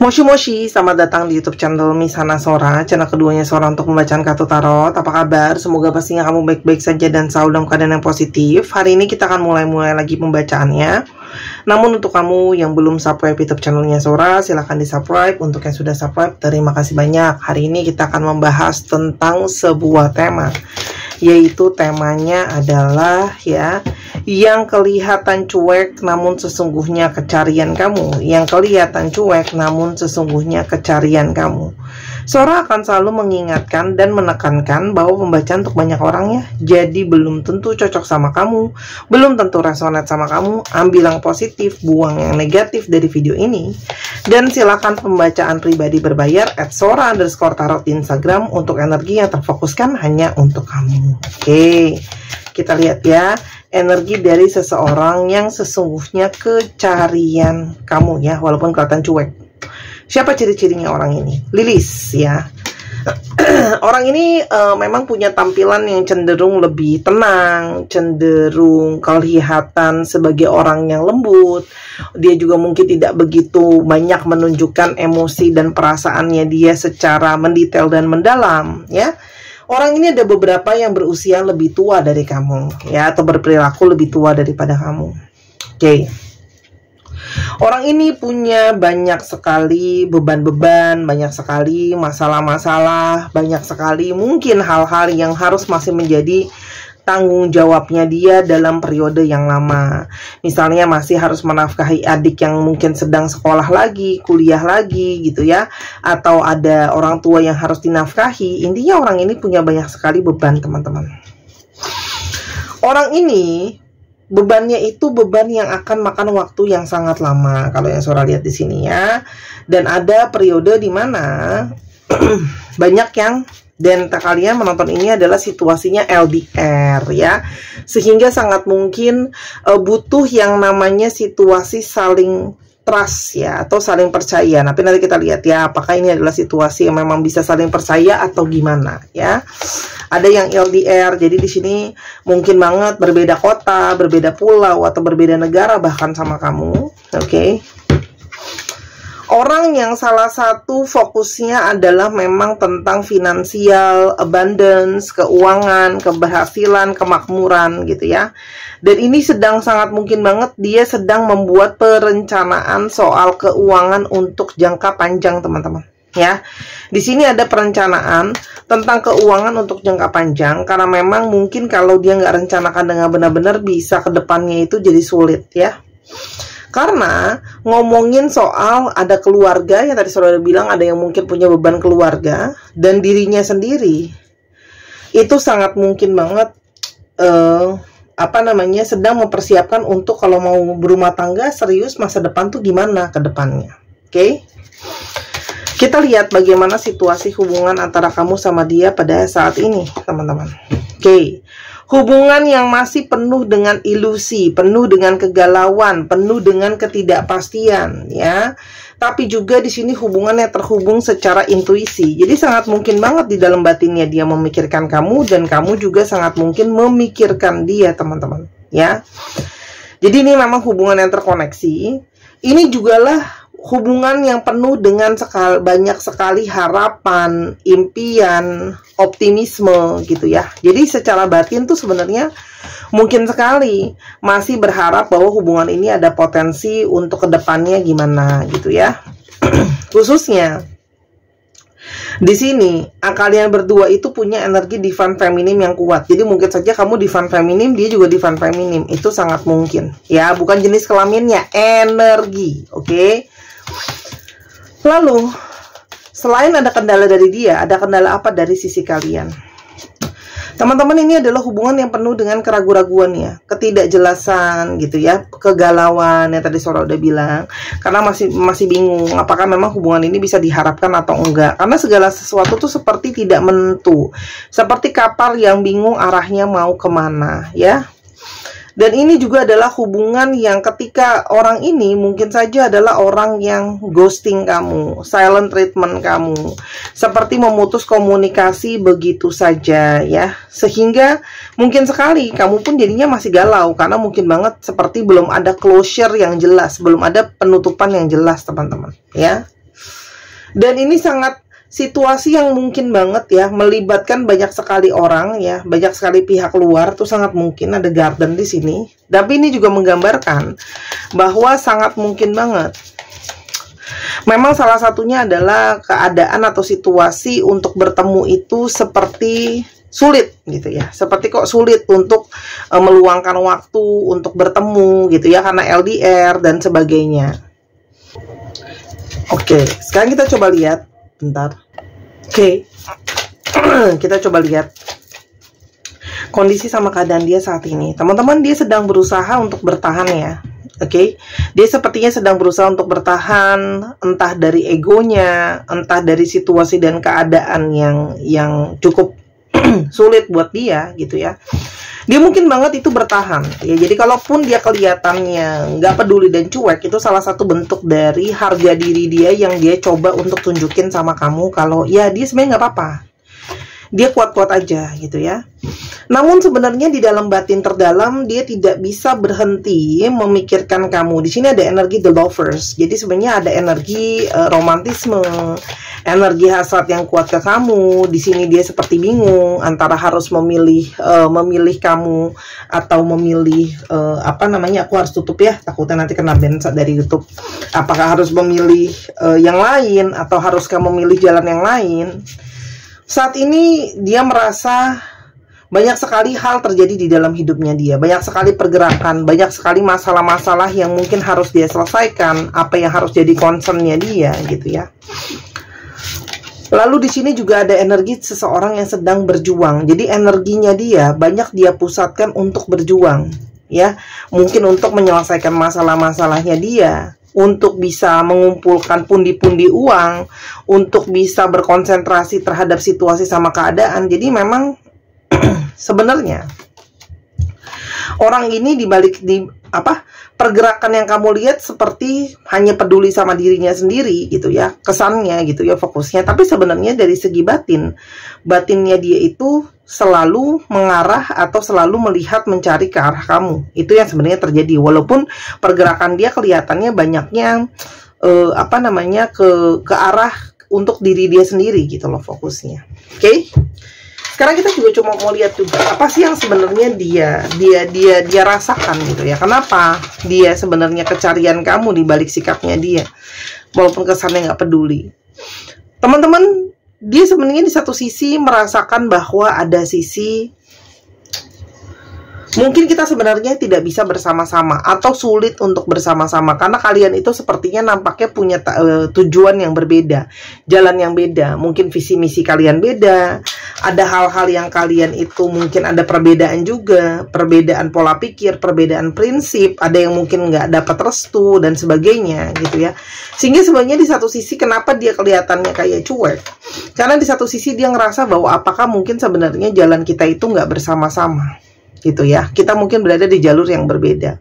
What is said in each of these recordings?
Moshi Moshi, selamat datang di YouTube channel Misana Sora, channel keduanya Sora untuk pembacaan kartu tarot. Apa kabar? Semoga pastinya kamu baik-baik saja dan selalu dalam keadaan yang positif. Hari ini kita akan mulai lagi pembacaannya. Namun untuk kamu yang belum subscribe YouTube channelnya Sora, silahkan di subscribe. Untuk yang sudah subscribe, terima kasih banyak. Hari ini kita akan membahas tentang sebuah tema, yaitu temanya adalah yang kelihatan cuek namun sesungguhnya kecarian kamu. Yang kelihatan cuek namun sesungguhnya kecarian kamu. Sora akan selalu mengingatkan dan menekankan bahwa pembacaan untuk banyak orang ya. Jadi belum tentu cocok sama kamu, belum tentu resonate sama kamu. Ambil yang positif, buang yang negatif dari video ini. Dan silakan pembacaan pribadi berbayar @sora_tarot di Instagram untuk energi yang terfokuskan hanya untuk kamu. Oke, kita lihat ya. Energi dari seseorang yang sesungguhnya kecarian kamu ya, walaupun kelihatan cuek. Siapa ciri-cirinya orang ini? Lilis ya. Orang ini memang punya tampilan yang cenderung lebih tenang, cenderung kelihatan sebagai orang yang lembut. Dia juga mungkin tidak begitu banyak menunjukkan emosi dan perasaannya dia secara mendetail dan mendalam ya. Orang ini ada beberapa yang berusia lebih tua dari kamu ya, atau berperilaku lebih tua daripada kamu. Oke. Orang ini punya banyak sekali beban-beban, banyak sekali masalah-masalah, banyak sekali mungkin hal-hal yang harus masih menjadi tanggung jawabnya dia dalam periode yang lama. Misalnya masih harus menafkahi adik yang mungkin sedang sekolah lagi, kuliah lagi gitu ya. Atau ada orang tua yang harus dinafkahi. Intinya orang ini punya banyak sekali beban, teman-teman. Orang ini bebannya itu beban yang akan makan waktu yang sangat lama. Kalau yang Sora lihat di sini ya. Dan ada periode di mana banyak yang, dan kalian menonton ini adalah situasinya LDR ya, sehingga sangat mungkin butuh yang namanya situasi saling trust ya, atau saling percaya. Tapi nanti kita lihat ya, apakah ini adalah situasi yang memang bisa saling percaya atau gimana ya. Ada yang LDR, jadi di sini mungkin banget berbeda kota, berbeda pulau, atau berbeda negara bahkan sama kamu. Oke. Orang yang salah satu fokusnya adalah memang tentang finansial, abundance, keuangan, keberhasilan, kemakmuran gitu ya. Dan ini sedang sangat mungkin banget dia sedang membuat perencanaan soal keuangan untuk jangka panjang, teman-teman. Ya, di sini ada perencanaan tentang keuangan untuk jangka panjang, karena memang mungkin kalau dia nggak rencanakan dengan benar-benar bisa ke depannya itu jadi sulit ya. Karena ngomongin soal ada keluarga yang tadi saudara bilang, ada yang mungkin punya beban keluarga dan dirinya sendiri, itu sangat mungkin banget sedang mempersiapkan untuk kalau mau berumah tangga serius, masa depan tuh gimana ke depannya. Oke. Kita lihat bagaimana situasi hubungan antara kamu sama dia pada saat ini, teman-teman. Oke. Hubungan yang masih penuh dengan ilusi, penuh dengan kegalauan, penuh dengan ketidakpastian, ya. Tapi juga di sini hubungannya terhubung secara intuisi. Jadi sangat mungkin banget di dalam batinnya dia memikirkan kamu, dan kamu juga sangat mungkin memikirkan dia, teman-teman, ya. Jadi ini memang hubungan yang terkoneksi. Ini jugalah hubungan yang penuh dengan banyak sekali harapan, impian, optimisme gitu ya. Jadi secara batin tuh sebenarnya mungkin sekali masih berharap bahwa hubungan ini ada potensi untuk kedepannya gimana gitu ya. Khususnya di sini kalian berdua itu punya energi divine feminim yang kuat. Jadi mungkin saja kamu divine feminim, dia juga divine feminim. Itu sangat mungkin ya, bukan jenis kelaminnya, energi. Oke. Lalu, selain ada kendala dari dia, ada kendala apa dari sisi kalian? Teman-teman, ini adalah hubungan yang penuh dengan keraguan-raguan ya, ketidakjelasan gitu ya, kegalauan yang tadi Sora udah bilang. Karena masih bingung apakah memang hubungan ini bisa diharapkan atau enggak. Karena segala sesuatu tuh seperti tidak menentu, seperti kapal yang bingung arahnya mau kemana ya. Dan ini juga adalah hubungan yang ketika orang ini mungkin saja adalah orang yang ghosting kamu, silent treatment kamu, seperti memutus komunikasi begitu saja ya. Sehingga mungkin sekali kamu pun jadinya masih galau, karena mungkin banget seperti belum ada closure yang jelas, belum ada penutupan yang jelas, teman-teman ya. Dan ini sangat situasi yang mungkin banget ya, melibatkan banyak sekali orang ya, banyak sekali pihak luar tuh sangat mungkin ada garden di sini. Tapi ini juga menggambarkan bahwa sangat mungkin banget. Memang salah satunya adalah keadaan atau situasi untuk bertemu itu seperti sulit gitu ya. Seperti kok sulit untuk meluangkan waktu untuk bertemu gitu ya, karena LDR dan sebagainya. Oke, sekarang kita coba lihat. Bentar. Oke. Kita coba lihat kondisi sama keadaan dia saat ini. Teman-teman, dia sedang berusaha untuk bertahan ya. Oke. Dia sepertinya sedang berusaha untuk bertahan, entah dari egonya, entah dari situasi dan keadaan yang cukup sulit buat dia gitu ya. Dia mungkin banget itu bertahan ya. Jadi kalaupun dia kelihatannya nggak peduli dan cuek, itu salah satu bentuk dari harga diri dia yang dia coba untuk tunjukin sama kamu kalau ya dia sebenarnya nggak apa-apa, dia kuat-kuat aja gitu ya. Namun sebenarnya di dalam batin terdalam dia tidak bisa berhenti memikirkan kamu. Di sini ada energi the lovers. Jadi sebenarnya ada energi romantisme, energi hasrat yang kuat ke kamu. Di sini dia seperti bingung antara harus memilih kamu atau memilih apa namanya, aku harus tutup ya, takutnya nanti kena ban dari YouTube. Apakah harus memilih yang lain atau haruskah memilih jalan yang lain? Saat ini dia merasa banyak sekali hal terjadi di dalam hidupnya dia, banyak sekali pergerakan, banyak sekali masalah-masalah yang mungkin harus dia selesaikan, apa yang harus jadi concernnya dia gitu ya. Lalu di sini juga ada energi seseorang yang sedang berjuang. Jadi energinya dia banyak dia pusatkan untuk berjuang ya, mungkin untuk menyelesaikan masalah-masalahnya dia, untuk bisa mengumpulkan pundi-pundi uang, untuk bisa berkonsentrasi terhadap situasi sama keadaan. Jadi memang sebenarnya orang ini pergerakan yang kamu lihat seperti hanya peduli sama dirinya sendiri gitu ya, kesannya gitu ya, fokusnya. Tapi sebenarnya dari segi batinnya dia itu selalu mengarah atau selalu melihat mencari ke arah kamu. Itu yang sebenarnya terjadi, walaupun pergerakan dia kelihatannya banyaknya ke arah untuk diri dia sendiri gitu loh fokusnya. Oke? Sekarang kita juga cuma mau lihat juga apa sih yang sebenarnya dia rasakan gitu ya. Kenapa dia sebenarnya kecarian kamu di balik sikapnya dia, walaupun kesannya nggak peduli. Teman-teman, dia sebenarnya di satu sisi merasakan bahwa ada sisi mungkin kita sebenarnya tidak bisa bersama-sama atau sulit untuk bersama-sama karena kalian itu sepertinya nampaknya punya tujuan yang berbeda, jalan yang beda, mungkin visi misi kalian beda, ada hal-hal yang kalian itu mungkin ada perbedaan juga, perbedaan pola pikir, perbedaan prinsip, ada yang mungkin nggak dapat restu dan sebagainya gitu ya. Sehingga sebenarnya di satu sisi kenapa dia kelihatannya kayak cuek, karena di satu sisi dia ngerasa bahwa apakah mungkin sebenarnya jalan kita itu nggak bersama-sama gitu ya, kita mungkin berada di jalur yang berbeda.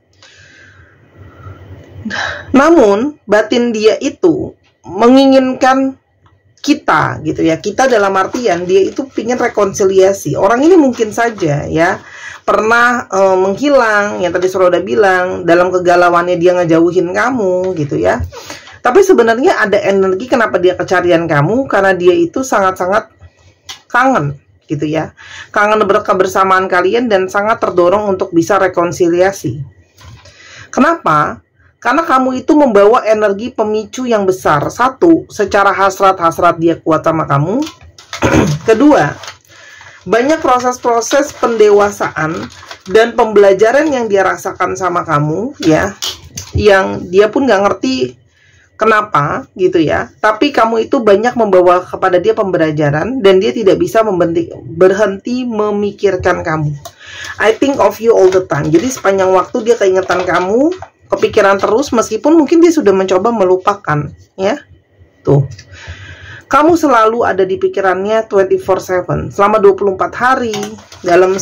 Namun batin dia itu menginginkan kita gitu ya, kita dalam artian dia itu ingin rekonsiliasi. Orang ini mungkin saja ya pernah menghilang, yang tadi Sura udah bilang, dalam kegalauannya dia ngejauhin kamu gitu ya. Tapi sebenarnya ada energi kenapa dia kecarian kamu, karena dia itu sangat-sangat kangen gitu ya, kangen kebersamaan kalian dan sangat terdorong untuk bisa rekonsiliasi. Kenapa? Karena kamu itu membawa energi pemicu yang besar. Satu, secara hasrat dia kuat sama kamu. Kedua, banyak proses-proses pendewasaan dan pembelajaran yang dia rasakan sama kamu ya, yang dia pun nggak ngerti kenapa gitu ya, tapi kamu itu banyak membawa kepada dia pembelajaran dan dia tidak bisa berhenti memikirkan kamu. I think of you all the time. Jadi sepanjang waktu dia keingetan kamu, kepikiran terus meskipun mungkin dia sudah mencoba melupakan ya. Tuh. Kamu selalu ada di pikirannya 24/7 selama 24 hari dalam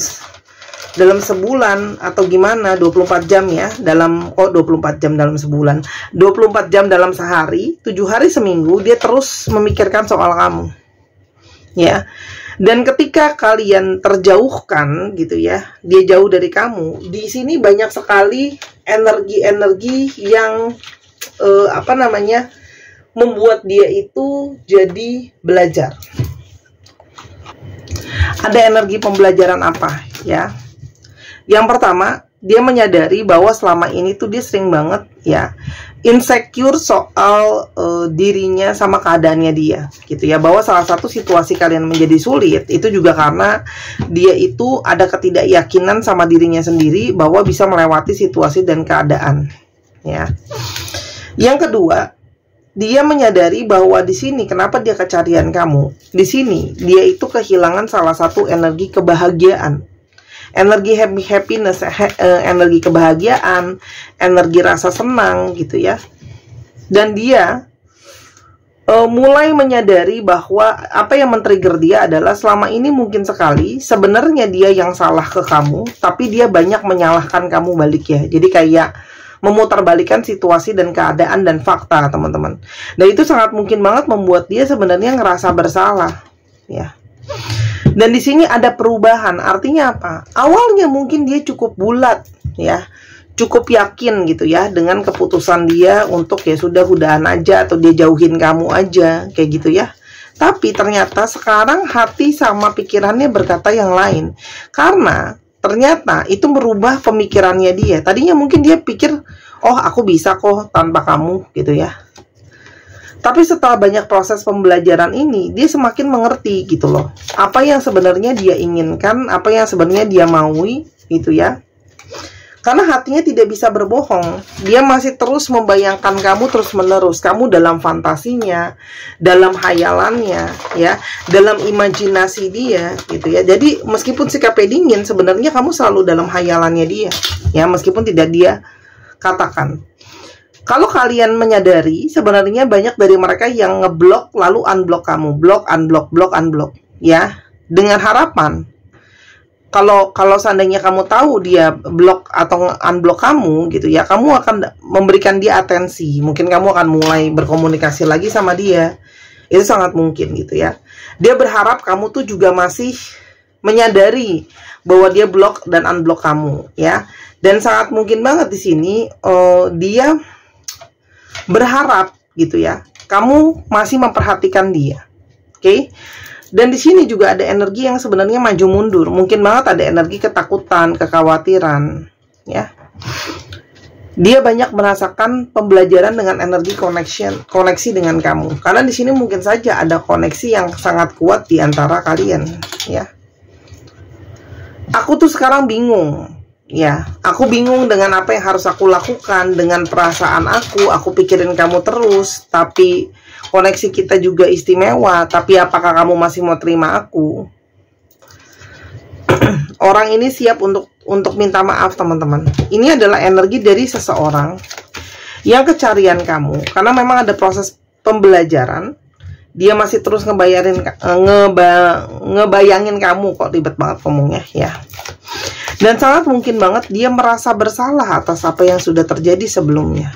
sebulan atau gimana, 24 jam ya, 24 jam dalam sebulan, 24 jam dalam sehari, 7 hari seminggu, dia terus memikirkan soal kamu ya. Dan ketika kalian terjauhkan gitu ya, dia jauh dari kamu, di sini banyak sekali energi-energi yang membuat dia itu jadi belajar. Ada energi pembelajaran apa ya? Yang pertama, dia menyadari bahwa selama ini tuh dia sering banget ya insecure soal dirinya sama keadaannya dia gitu ya, bahwa salah satu situasi kalian menjadi sulit itu juga karena dia itu ada ketidakyakinan sama dirinya sendiri bahwa bisa melewati situasi dan keadaan ya. Yang kedua, dia menyadari bahwa di sini kenapa dia kecarian kamu, di sini dia itu kehilangan salah satu energi kebahagiaan, energi happiness, energi kebahagiaan, energi rasa senang gitu ya. Dan dia mulai menyadari bahwa apa yang men-trigger dia adalah selama ini mungkin sekali sebenarnya dia yang salah ke kamu, tapi dia banyak menyalahkan kamu balik ya. Jadi kayak memutarbalikkan situasi dan keadaan dan fakta, teman-teman. Dan itu sangat mungkin banget membuat dia sebenarnya ngerasa bersalah ya. Dan di sini ada perubahan, artinya apa? Awalnya mungkin dia cukup bulat ya, cukup yakin gitu ya dengan keputusan dia untuk ya sudah udahan aja atau dia jauhin kamu aja kayak gitu ya. Tapi ternyata sekarang hati sama pikirannya berkata yang lain, karena ternyata itu merubah pemikirannya dia. Tadinya mungkin dia pikir, oh aku bisa kok tanpa kamu gitu ya. Tapi setelah banyak proses pembelajaran ini, dia semakin mengerti gitu loh, apa yang sebenarnya dia inginkan, apa yang sebenarnya dia maui gitu ya. Karena hatinya tidak bisa berbohong, dia masih terus membayangkan kamu terus menerus, kamu dalam fantasinya, dalam hayalannya ya, dalam imajinasi dia gitu ya. Jadi meskipun sikapnya dingin, sebenarnya kamu selalu dalam hayalannya dia ya, meskipun tidak dia katakan. Kalau kalian menyadari, sebenarnya banyak dari mereka yang ngeblok lalu unblock kamu, blok, unblock, blok, unblock, ya, dengan harapan kalau seandainya kamu tahu dia blok atau unblock kamu, gitu ya, kamu akan memberikan dia atensi, mungkin kamu akan mulai berkomunikasi lagi sama dia, itu sangat mungkin, gitu ya. Dia berharap kamu tuh juga masih menyadari bahwa dia blok dan unblock kamu, ya, dan sangat mungkin banget di sini dia berharap gitu ya, kamu masih memperhatikan dia, oke? Dan di sini juga ada energi yang sebenarnya maju mundur, mungkin banget ada energi ketakutan, kekhawatiran, ya. Dia banyak merasakan pembelajaran dengan energi koneksi dengan kamu, karena di sini mungkin saja ada koneksi yang sangat kuat di antara kalian, ya. Aku tuh sekarang bingung. Ya, aku bingung dengan apa yang harus aku lakukan, dengan perasaan aku pikirin kamu terus, tapi koneksi kita juga istimewa, tapi apakah kamu masih mau terima aku? Orang ini siap untuk minta maaf, teman-teman. Ini adalah energi dari seseorang yang kecarian kamu, karena memang ada proses pembelajaran. Dia masih terus ngebayangin kamu, kok ribet banget ngomongnya, ya. Dan sangat mungkin banget dia merasa bersalah atas apa yang sudah terjadi sebelumnya.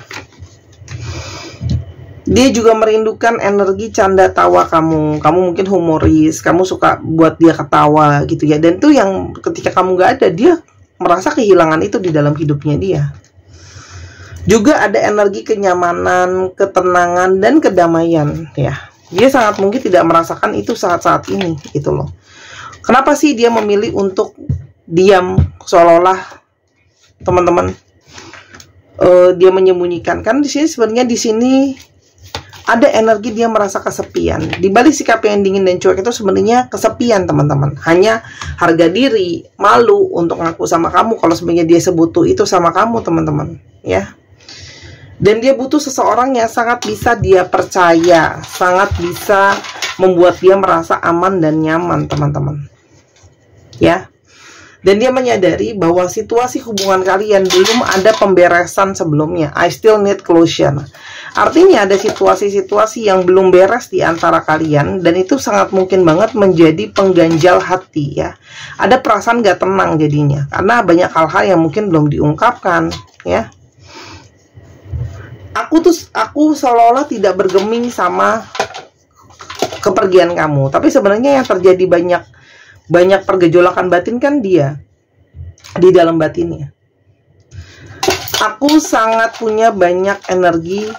Dia juga merindukan energi canda tawa kamu. Kamu mungkin humoris, kamu suka buat dia ketawa gitu ya. Dan itu yang ketika kamu gak ada, dia merasa kehilangan itu di dalam hidupnya dia. Juga ada energi kenyamanan, ketenangan, dan kedamaian ya. Dia sangat mungkin tidak merasakan itu saat-saat ini gitu loh. Kenapa sih dia memilih untuk diam, seolah-olah teman-teman dia menyembunyikan? Kan di sini sebenarnya di sini ada energi dia merasa kesepian. Di balik sikap yang dingin dan cuek itu sebenarnya kesepian, teman-teman. Hanya harga diri, malu untuk ngaku sama kamu kalau sebenarnya dia sebutuh itu sama kamu, teman-teman, ya. Dan dia butuh seseorang yang sangat bisa dia percaya, sangat bisa membuat dia merasa aman dan nyaman, teman-teman, ya. Dan dia menyadari bahwa situasi hubungan kalian belum ada pemberesan sebelumnya. I still need closure. Artinya ada situasi-situasi yang belum beres di antara kalian, dan itu sangat mungkin banget menjadi pengganjal hati ya. Ada perasaan gak tenang jadinya, karena banyak hal-hal yang mungkin belum diungkapkan ya. Aku seolah-olah tidak bergeming sama kepergian kamu, tapi sebenarnya yang terjadi banyak pergejolakan batin kan dia di dalam batinnya. Aku sangat punya banyak energi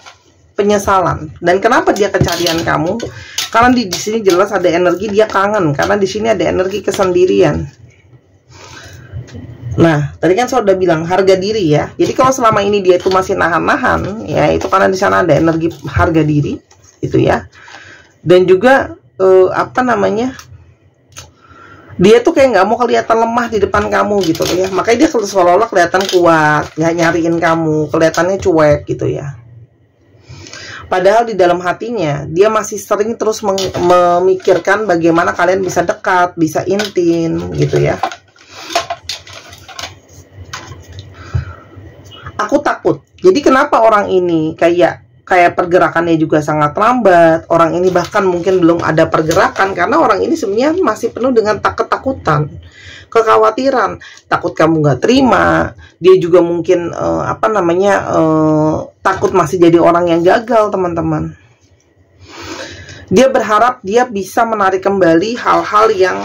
penyesalan. Dan kenapa dia kecarian kamu? Karena di sini jelas ada energi dia kangen, karena di sini ada energi kesendirian. Nah, tadi kan saya udah bilang harga diri ya. Jadi kalau selama ini dia itu masih nahan-nahan, ya itu karena di sana ada energi harga diri, gitu ya. Dan juga apa namanya? Dia tuh kayak nggak mau kelihatan lemah di depan kamu gitu ya. Makanya dia seolah-olah kelihatan kuat, nggak nyariin kamu, kelihatannya cuek gitu ya. Padahal di dalam hatinya dia masih sering terus memikirkan bagaimana kalian bisa dekat, bisa intim gitu ya. Aku takut. Jadi kenapa orang ini kayak pergerakannya juga sangat lambat. Orang ini bahkan mungkin belum ada pergerakan karena orang ini sebenarnya masih penuh dengan ketakutan, kekhawatiran, takut kamu nggak terima. Dia juga mungkin apa namanya takut masih jadi orang yang gagal, teman-teman. Dia berharap dia bisa menarik kembali hal-hal yang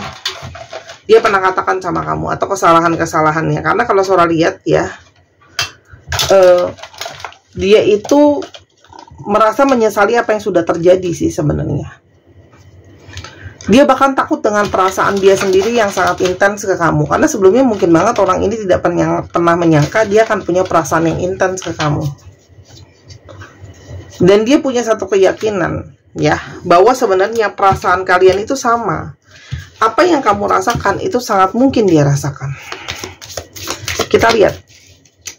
dia pernah katakan sama kamu atau kesalahan-kesalahannya. Karena kalau Sora lihat ya, dia itu merasa menyesali apa yang sudah terjadi sih sebenarnya. Dia bahkan takut dengan perasaan dia sendiri yang sangat intens ke kamu. Karena sebelumnya mungkin banget orang ini tidak pernah menyangka dia akan punya perasaan yang intens ke kamu. Dan dia punya satu keyakinan ya, bahwa sebenarnya perasaan kalian itu sama. Apa yang kamu rasakan itu sangat mungkin dia rasakan. Kita lihat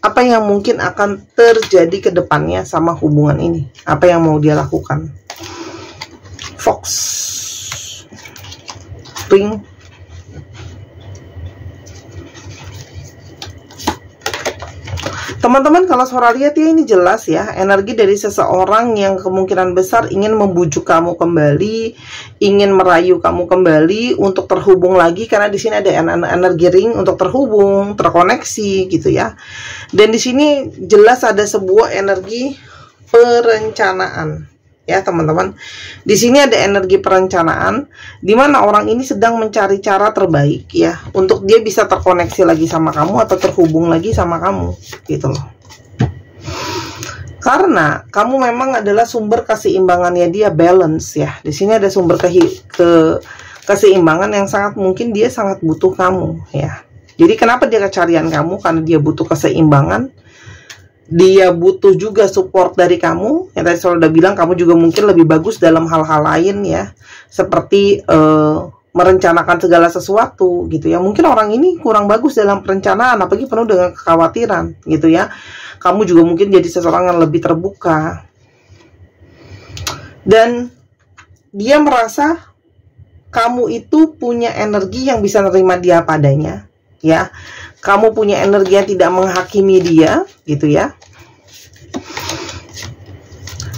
apa yang mungkin akan terjadi ke depannya sama hubungan ini. Apa yang mau dia lakukan. Fox. Ring. Teman-teman, kalau Sora lihat ya, ini jelas ya, energi dari seseorang yang kemungkinan besar ingin membujuk kamu kembali, ingin merayu kamu kembali untuk terhubung lagi, karena di sini ada energi ring untuk terhubung, terkoneksi gitu ya. Dan di sini jelas ada sebuah energi perencanaan. Ya teman-teman, di sini ada energi perencanaan di mana orang ini sedang mencari cara terbaik ya untuk dia bisa terkoneksi lagi sama kamu atau terhubung lagi sama kamu gitu loh. Karena kamu memang adalah sumber keseimbangannya dia, balance ya. Di sini ada sumber keseimbangan yang sangat mungkin dia sangat butuh kamu ya. Jadi kenapa dia kecarian kamu? Karena dia butuh keseimbangan. Dia butuh juga support dari kamu. Yang tadi saya udah bilang, kamu juga mungkin lebih bagus dalam hal-hal lain ya, seperti merencanakan segala sesuatu gitu ya. Mungkin orang ini kurang bagus dalam perencanaan, apalagi penuh dengan kekhawatiran gitu ya. Kamu juga mungkin jadi seseorang yang lebih terbuka. Dan dia merasa kamu itu punya energi yang bisa menerima dia padanya ya. Kamu punya energi yang tidak menghakimi dia gitu ya.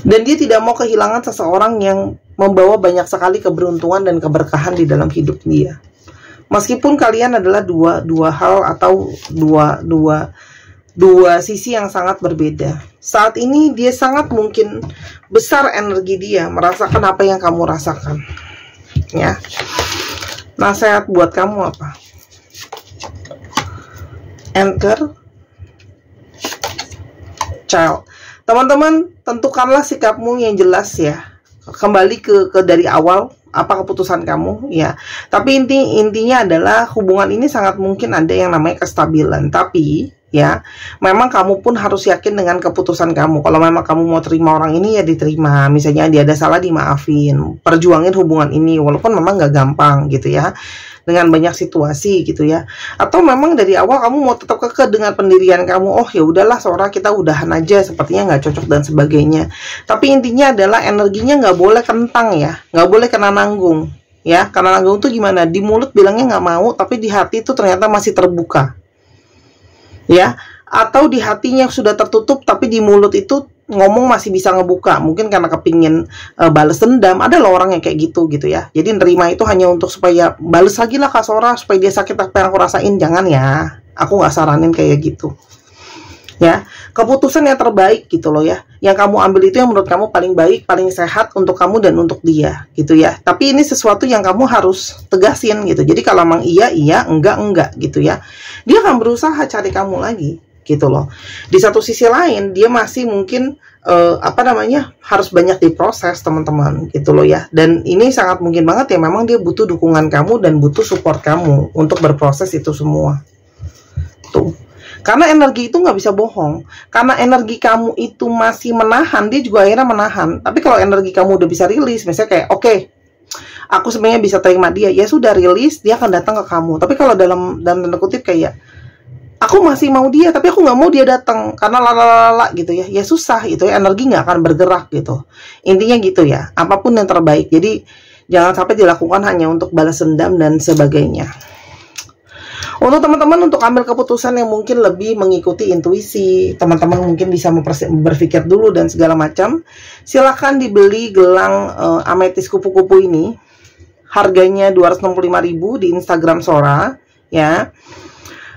Dan dia tidak mau kehilangan seseorang yang membawa banyak sekali keberuntungan dan keberkahan di dalam hidup dia. Meskipun kalian adalah dua hal atau dua sisi yang sangat berbeda. Saat ini dia sangat mungkin besar energi dia merasakan apa yang kamu rasakan. Ya. Nasihat buat kamu apa? Anchor, Child. Teman-teman, tentukanlah sikapmu yang jelas ya. Kembali ke dari awal, apa keputusan kamu ya. Tapi intinya adalah hubungan ini sangat mungkin ada yang namanya kestabilan. Tapi ya, memang kamu pun harus yakin dengan keputusan kamu. Kalau memang kamu mau terima orang ini ya diterima. Misalnya dia ada salah, dimaafin. Perjuangin hubungan ini walaupun memang gak gampang gitu ya, dengan banyak situasi gitu ya. Atau memang dari awal kamu mau tetap kekeh dengan pendirian kamu, oh ya udahlah Sora, kita udahan aja, sepertinya nggak cocok dan sebagainya. Tapi intinya adalah energinya nggak boleh kentang ya, nggak boleh kena nanggung ya. Karena nanggung tuh gimana? Di mulut bilangnya nggak mau, tapi di hati tuh ternyata masih terbuka ya. Atau di hatinya sudah tertutup, tapi di mulut itu ngomong masih bisa ngebuka, mungkin karena kepingin bales dendam. Ada loh orang yang kayak gitu ya. Jadi nerima itu hanya untuk supaya bales lagi lah Kak Sora, supaya dia sakit apa yang aku rasain. Jangan ya, aku nggak saranin kayak gitu ya. Keputusan yang terbaik gitu loh ya, yang kamu ambil itu yang menurut kamu paling baik, paling sehat untuk kamu dan untuk dia gitu ya. Tapi ini sesuatu yang kamu harus tegasin gitu. Jadi kalau memang iya, enggak gitu ya, dia akan berusaha cari kamu lagi gitu loh. Di satu sisi lain dia masih mungkin harus banyak diproses teman-teman gitu loh ya. Dan ini sangat mungkin banget ya, memang dia butuh dukungan kamu dan butuh support kamu untuk berproses itu semua tuh. Karena energi itu nggak bisa bohong. Karena energi kamu itu masih menahan, dia juga akhirnya menahan. Tapi kalau energi kamu udah bisa rilis, misalnya kayak, oke, aku sebenarnya bisa terima dia, ya sudah rilis, dia akan datang ke kamu. Tapi kalau dalam tanda kutip kayak, aku masih mau dia, tapi aku nggak mau dia datang karena lalala gitu ya, ya susah itu ya, energi nggak akan bergerak gitu. Intinya gitu ya, apapun yang terbaik. Jadi jangan sampai dilakukan hanya untuk balas dendam dan sebagainya. Untuk teman-teman untuk ambil keputusan yang mungkin lebih mengikuti intuisi, teman-teman mungkin bisa berpikir dulu dan segala macam. Silahkan dibeli gelang ametis kupu-kupu ini. Harganya 265.000 di Instagram Sora ya.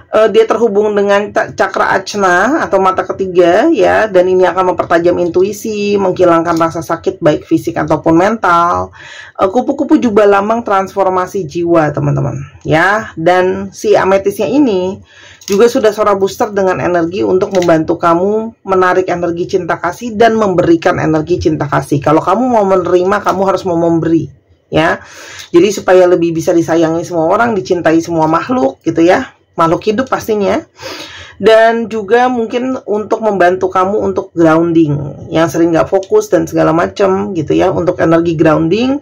Dia terhubung dengan cakra ajna atau mata ketiga ya, dan ini akan mempertajam intuisi, menghilangkan rasa sakit baik fisik ataupun mental. Kupu-kupu juga lambang transformasi jiwa teman-teman ya, dan si ametisnya ini juga sudah Sora booster dengan energi untuk membantu kamu menarik energi cinta kasih dan memberikan energi cinta kasih. Kalau kamu mau menerima, kamu harus mau memberi ya. Jadi supaya lebih bisa disayangi semua orang, dicintai semua makhluk gitu ya, makhluk hidup pastinya. Dan juga mungkin untuk membantu kamu untuk grounding yang sering nggak fokus dan segala macam gitu ya, untuk energi grounding,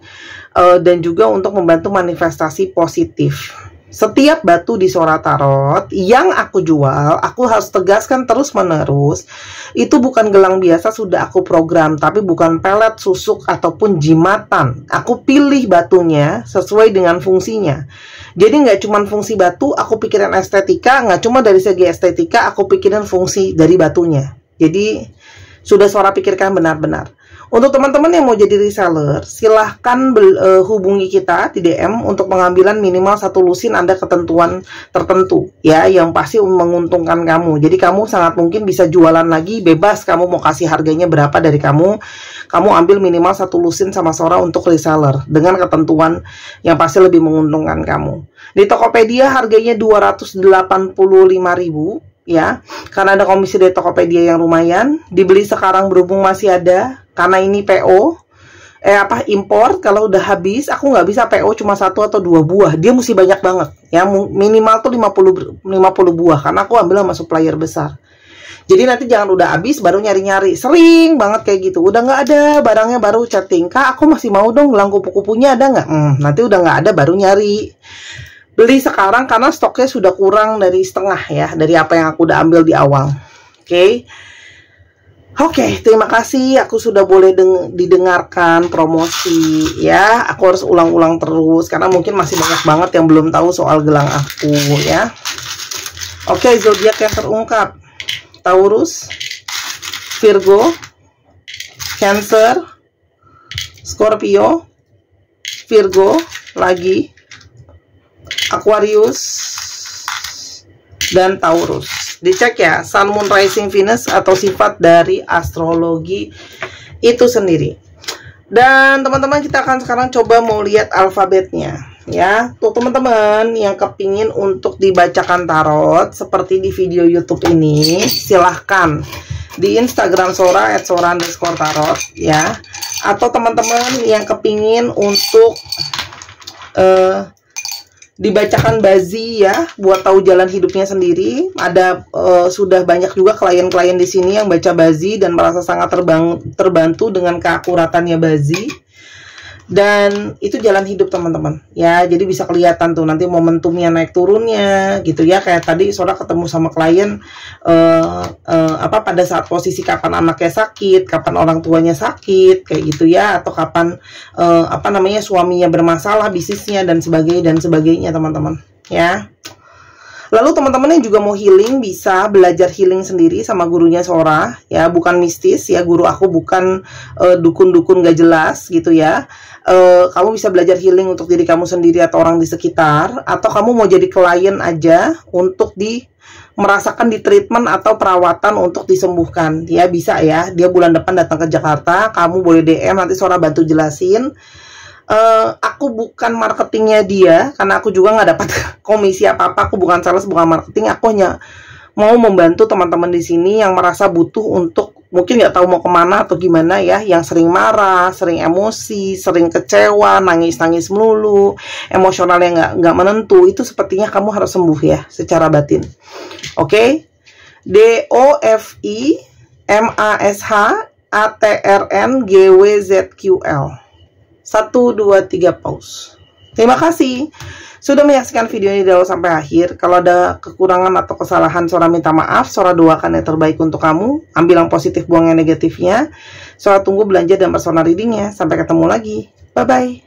dan juga untuk membantu manifestasi positif. Setiap batu di Sora Tarot yang aku jual, aku harus tegaskan terus menerus, itu bukan gelang biasa sudah aku program, tapi bukan pelet, susuk ataupun jimatan. Aku pilih batunya sesuai dengan fungsinya. Jadi nggak cuma fungsi batu, aku pikirin estetika, nggak cuma dari segi estetika, aku pikirin fungsi dari batunya. Jadi sudah Sora pikirkan benar-benar. Untuk teman-teman yang mau jadi reseller, silahkan hubungi kita di DM untuk pengambilan minimal 1 lusin, ada ketentuan tertentu ya, yang pasti menguntungkan kamu. Jadi kamu sangat mungkin bisa jualan lagi, bebas kamu mau kasih harganya berapa dari kamu ambil minimal 1 lusin sama Sora untuk reseller dengan ketentuan yang pasti lebih menguntungkan kamu. Di Tokopedia harganya 285.000 ya, karena ada komisi dari Tokopedia yang lumayan. Dibeli sekarang berhubung masih ada, karena ini PO impor. Kalau udah habis, aku nggak bisa PO cuma 1 atau 2 buah, dia mesti banyak banget ya, minimal tuh 50 buah, karena aku ambil sama supplier besar. Jadi nanti jangan udah habis baru nyari-nyari. Sering banget kayak gitu, udah nggak ada barangnya baru chatting, Kak aku masih mau dong gelang kupu-kupunya, ada nggak? Nanti udah nggak ada baru nyari. Beli sekarang karena stoknya sudah kurang dari setengah ya, dari apa yang aku udah ambil di awal. Oke, terima kasih. Aku sudah boleh didengarkan promosi ya. Aku harus ulang-ulang terus karena mungkin masih banyak banget yang belum tahu soal gelang aku ya. Oke, zodiak yang terungkap: Taurus, Virgo, Cancer, Scorpio, Virgo lagi, Aquarius, dan Taurus. Dicek ya, Sun, Moon, Rising, Venus atau sifat dari astrologi itu sendiri. Dan teman-teman, kita akan sekarang coba mau lihat alfabetnya ya. Tuh teman-teman yang kepingin untuk dibacakan tarot seperti di video YouTube ini, silahkan di Instagram Sora @sora_tarot ya. Atau teman-teman yang kepingin untuk dibacakan bazi ya, buat tahu jalan hidupnya sendiri. Ada sudah banyak juga klien-klien di sini yang baca bazi dan merasa sangat terbantu dengan keakuratannya bazi. Dan itu jalan hidup teman-teman ya, jadi bisa kelihatan tuh nanti momentumnya naik turunnya gitu ya. Kayak tadi Sora ketemu sama klien pada saat posisi kapan anaknya sakit, kapan orang tuanya sakit kayak gitu ya, atau kapan suaminya bermasalah, bisnisnya dan sebagainya teman-teman ya. Lalu teman-teman yang juga mau healing bisa belajar healing sendiri sama gurunya Sora ya, bukan mistis ya, guru aku bukan dukun-dukun gak jelas gitu ya. Kamu bisa belajar healing untuk diri kamu sendiri atau orang di sekitar, atau kamu mau jadi klien aja untuk merasakan di treatment atau perawatan untuk disembuhkan ya, bisa ya. Dia bulan depan datang ke Jakarta, kamu boleh DM, nanti Sora bantu jelasin. Aku bukan marketingnya dia, karena aku juga nggak dapat komisi apa-apa. Aku bukan sales, bukan marketing. Aku hanya mau membantu teman-teman di sini yang merasa butuh untuk mungkin nggak tahu mau kemana atau gimana ya, yang sering marah, sering emosi, sering kecewa, nangis-nangis melulu, emosionalnya nggak menentu. Itu sepertinya kamu harus sembuh ya secara batin. Oke? DOVIMASHATRNGWZQL 1, 2, 3 pause. Terima kasih sudah menyaksikan video ini dari awal sampai akhir. Kalau ada kekurangan atau kesalahan, Sora minta maaf. Sora doakan yang terbaik untuk kamu. Ambil yang positif, buang yang negatifnya. Sora tunggu belanja dan personal readingnya. Sampai ketemu lagi. Bye-bye.